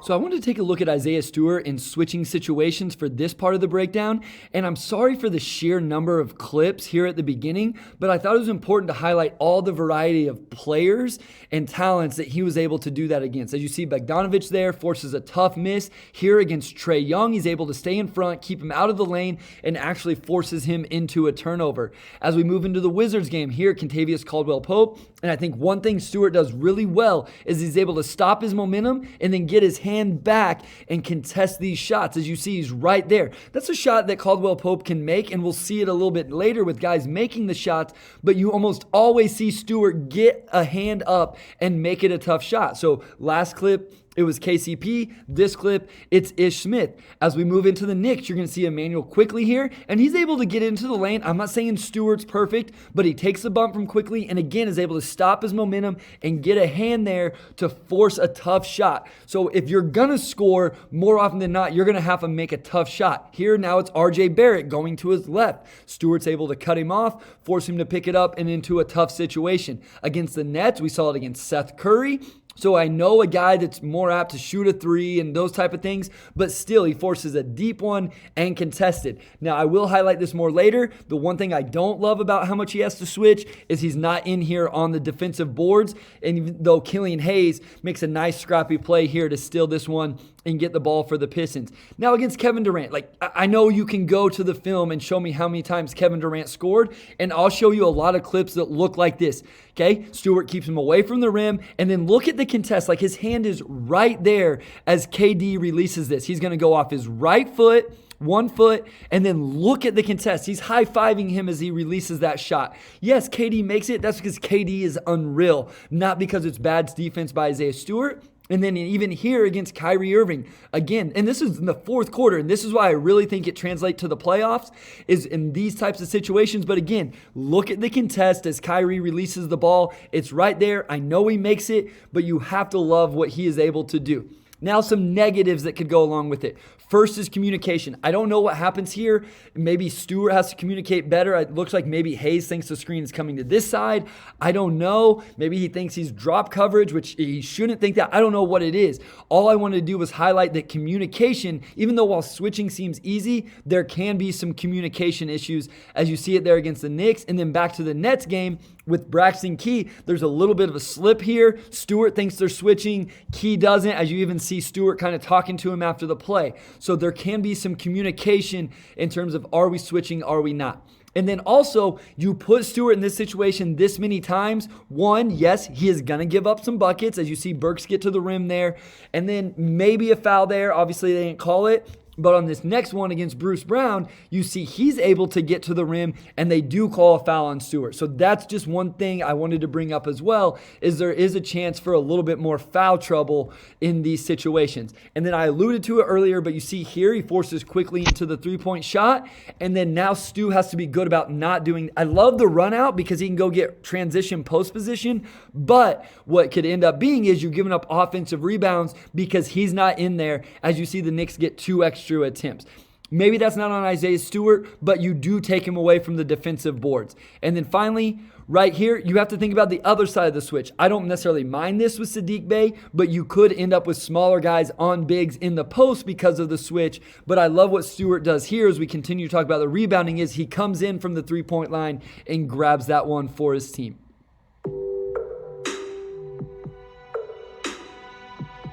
So I wanted to take a look at Isaiah Stewart in switching situations for this part of the breakdown, and I'm sorry for the sheer number of clips here at the beginning, but I thought it was important to highlight all the variety of players and talents that he was able to do that against. As you see, Bogdanovich there forces a tough miss. Here against Trae Young, he's able to stay in front, keep him out of the lane, and actually forces him into a turnover. As we move into the Wizards game, here Kentavious Caldwell-Pope, and I think one thing Stewart does really well is he's able to stop his momentum and then get his hand back and contest these shots. As you see, he's right there. That's a shot that Caldwell-Pope can make, and we'll see it a little bit later with guys making the shots, but you almost always see Stewart get a hand up and make it a tough shot. So last clip, it was KCP. This clip, it's Ish Smith. As we move into the Knicks, you're going to see Emmanuel Quickley here, and he's able to get into the lane. I'm not saying Stewart's perfect, but he takes the bump from Quickley and again is able to stop his momentum and get a hand there to force a tough shot. So if you're going to score, more often than not, you're going to have to make a tough shot. Here now it's RJ Barrett going to his left. Stewart's able to cut him off, force him to pick it up and into a tough situation. Against the Nets, we saw it against Seth Curry. So I know a guy that's more apt to shoot a three and those type of things, but still he forces a deep one and contested. Now I will highlight this more later. The one thing I don't love about how much he has to switch is he's not in here on the defensive boards. And even though Killian Hayes makes a nice scrappy play here to steal this one and get the ball for the Pistons. Now against Kevin Durant, I know you can go to the film and show me how many times Kevin Durant scored, and I'll show you a lot of clips that look like this. Okay, Stewart keeps him away from the rim, and then look at the contest. Like his hand is right there as KD releases this. He's going to go off his right foot, 1 foot, and then look at the contest. He's high-fiving him as he releases that shot. Yes, KD makes it. That's because KD is unreal, not because it's bad defense by Isaiah Stewart. And then even here against Kyrie Irving, again, and this is in the fourth quarter, and this is why I really think it translates to the playoffs, is in these types of situations. But again, look at the contest as Kyrie releases the ball. It's right there. I know he makes it, but you have to love what he is able to do. Now some negatives that could go along with it. First is communication. I don't know what happens here. Maybe Stewart has to communicate better. It looks like maybe Hayes thinks the screen is coming to this side. I don't know. Maybe he thinks he's drop coverage, which he shouldn't think that. I don't know what it is. All I wanted to do was highlight that communication, even though while switching seems easy, there can be some communication issues as you see it there against the Knicks. And then back to the Nets game with Braxton Key, there's a little bit of a slip here. Stewart thinks they're switching. Key doesn't, as you even see Stewart kind of talking to him after the play. So there can be some communication in terms of are we switching, are we not? And then also, you put Stewart in this situation this many times. One, yes, he is going to give up some buckets as you see Burks get to the rim there. And then maybe a foul there. Obviously, they didn't call it. But on this next one against Bruce Brown, you see he's able to get to the rim and they do call a foul on Stewart. So that's just one thing I wanted to bring up as well, is there is a chance for a little bit more foul trouble in these situations. And then I alluded to it earlier, but you see here he forces Quickley into the three-point shot. And then now Stu has to be good about not doing, I love the run out because he can go get transition post position. But what could end up being is you're giving up offensive rebounds because he's not in there, as you see the Knicks get 2 extra attempts. Maybe that's not on Isaiah Stewart, but you do take him away from the defensive boards. And then finally, right here, you have to think about the other side of the switch. I don't necessarily mind this with Saddiq Bey, but you could end up with smaller guys on bigs in the post because of the switch. But I love what Stewart does here as we continue to talk about the rebounding is he comes in from the three-point line and grabs that one for his team.